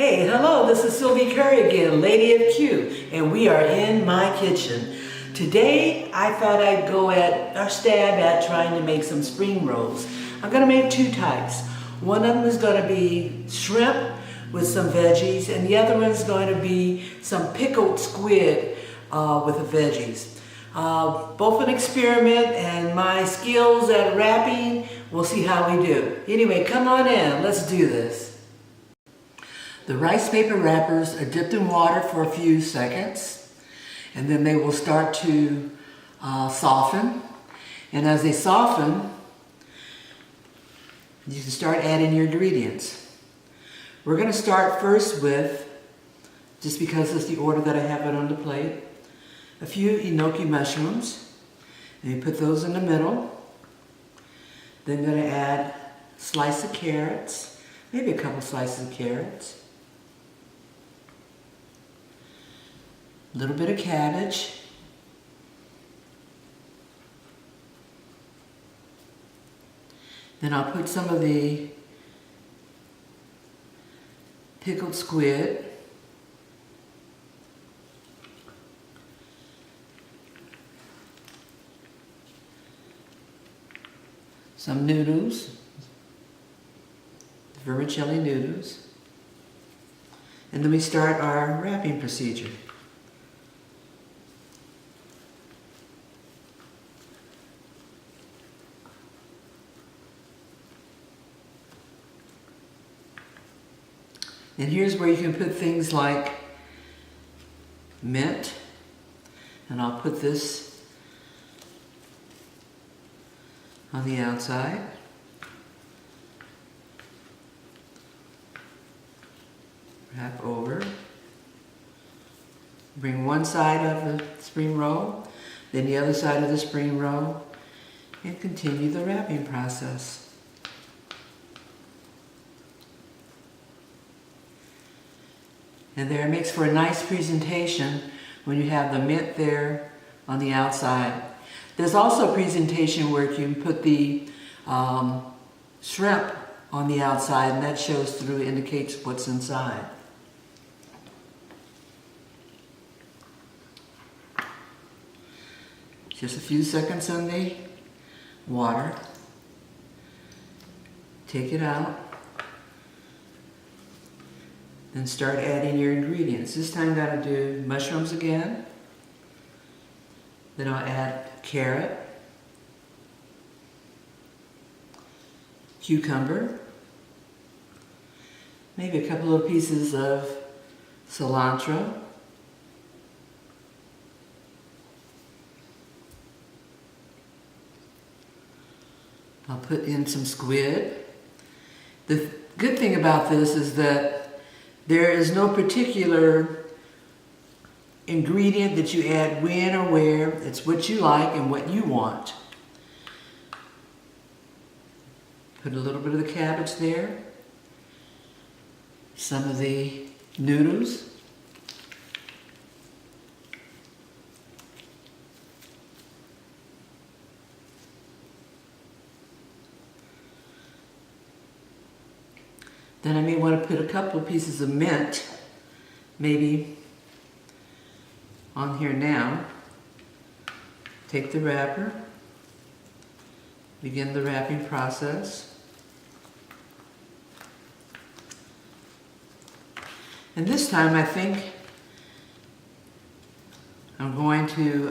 Hey, hello, this is Sylvie Curry again, Lady of Q, and we are in my kitchen. Today, I thought I'd go stab at trying to make some spring rolls. I'm gonna make two types. One of them is gonna be shrimp with some veggies, and the other one is going to be some pickled squid with the veggies. Both an experiment, and my skills at wrapping, we'll see how we do. Anyway, come on in, let's do this. The rice paper wrappers are dipped in water for a few seconds, and then they will start to soften. And as they soften, you can start adding your ingredients. We're going to start first with, just because it's the order that I have it on the plate, a few enoki mushrooms. And you put those in the middle. Then I'm going to add a slice of carrots, maybe a couple slices of carrots. A little bit of cabbage. Then I'll put some of the pickled squid. Some noodles, vermicelli noodles. And then we start our wrapping procedure. And here's where you can put things like mint, and I'll put this on the outside. Wrap over. Bring one side of the spring roll, then the other side of the spring roll, and continue the wrapping process. And there, it makes for a nice presentation when you have the mint there on the outside. There's also a presentation where you can put the shrimp on the outside, and that shows through, indicates what's inside. Just a few seconds on the water. Take it out. Then start adding your ingredients. This time I'm going to do mushrooms again. Then I'll add carrot, cucumber, maybe a couple of pieces of cilantro, I'll put in some squid. The good thing about this is that there is no particular ingredient that you add when or where. It's what you like and what you want. Put a little bit of the cabbage there. Some of the noodles. Then I may want to put a couple of pieces of mint, maybe on here now. Take the wrapper, begin the wrapping process. And this time I think I'm going to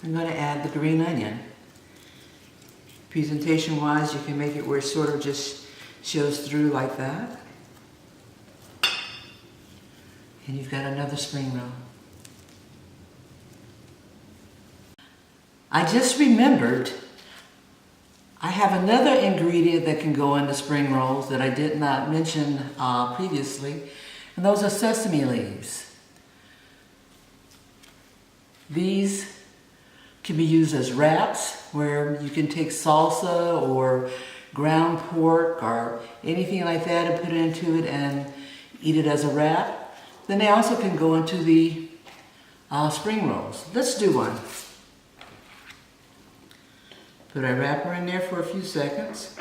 add the green onion. Presentation-wise, you can make it where it sort of just shows through like that. And you've got another spring roll. I just remembered I have another ingredient that can go into spring rolls that I did not mention previously, and those are sesame leaves. These can be used as wraps, where you can take salsa or ground pork or anything like that and put it into it and eat it as a wrap. Then they also can go into the spring rolls. Let's do one. Put our wrapper in there for a few seconds.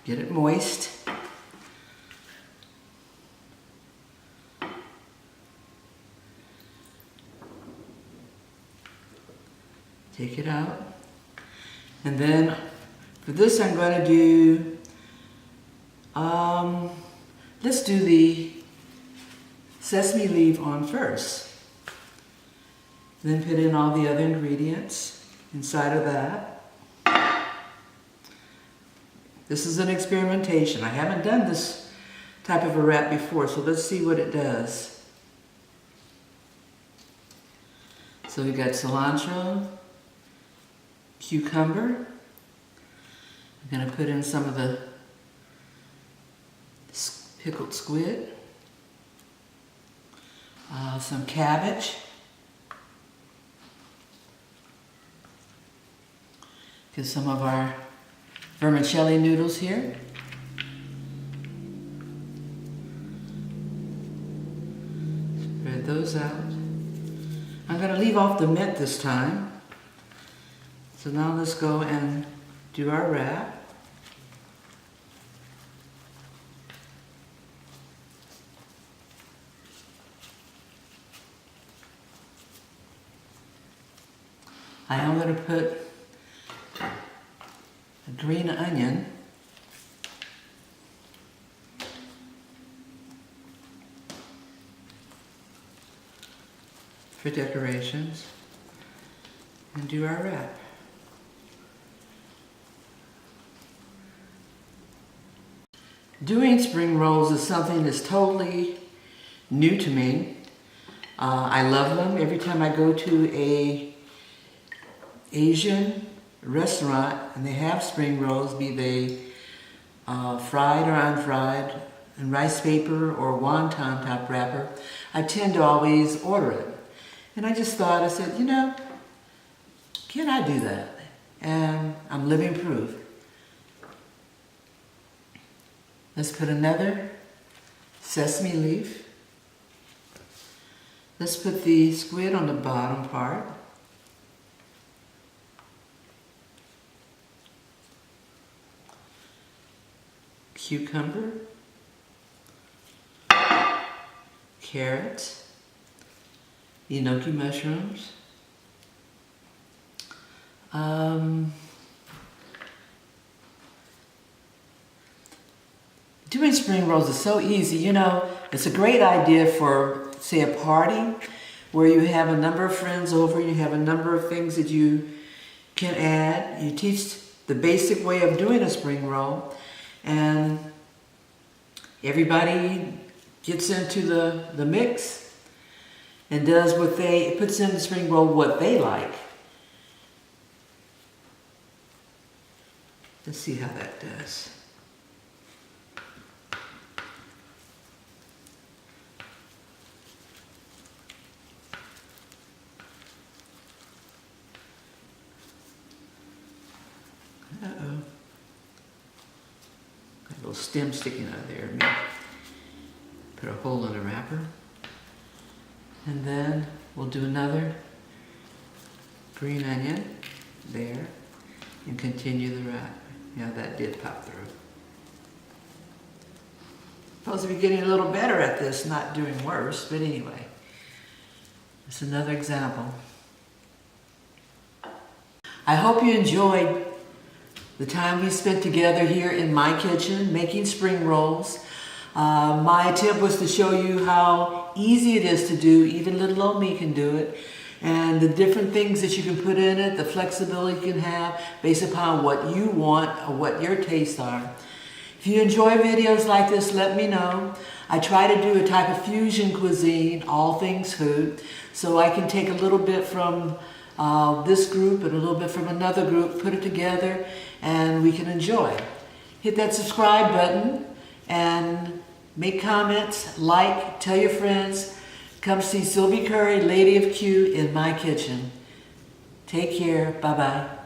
Get it moist. Take it out. And then for this I'm going to do, let's do the sesame leaf on first. Then put in all the other ingredients inside of that. This is an experimentation. I haven't done this type of a wrap before, so let's see what it does. So we got cilantro, cucumber. I'm going to put in some of the pickled squid, some cabbage, get some of our vermicelli noodles here. Spread those out. I'm going to leave off the mint this time. So now let's go and do our wrap. I am going to put a green onion, for decorations, and do our wrap. Doing spring rolls is something that's totally new to me. I love them. Every time I go to a Asian restaurant and they have spring rolls, be they fried or unfried, in rice paper or wonton type wrapper, I tend to always order it. And I just thought, I said, you know, can I do that? And I'm living proof. Let's put another sesame leaf. Let's put the squid on the bottom part. Cucumber, carrots, enoki mushrooms. Doing spring rolls is so easy. You know, it's a great idea for, say, a party where you have a number of friends over, you have a number of things that you can add. You teach the basic way of doing a spring roll, and everybody gets into the mix and does what puts in the spring roll what they like. Let's see how that does. Uh-oh. Got a little stem sticking out of there. Maybe put a hole in the wrapper. And then we'll do another green onion there and continue the wrap. Yeah, that did pop through. Supposed to be getting a little better at this, not doing worse, but anyway. It's another example. I hope you enjoyed the time we spent together here in my kitchen making spring rolls. My attempt was to show you how easy it is to do. Even little old me can do it. And the different things that you can put in it, the flexibility you can have based upon what you want or what your tastes are. If you enjoy videos like this, let me know. I try to do a type of fusion cuisine, all things food, so I can take a little bit from this group and a little bit from another group, put it together, and we can enjoy. Hit that subscribe button and make comments, like, tell your friends. Come see Sylvie Curry, Lady of Q, in my kitchen. Take care. Bye-bye.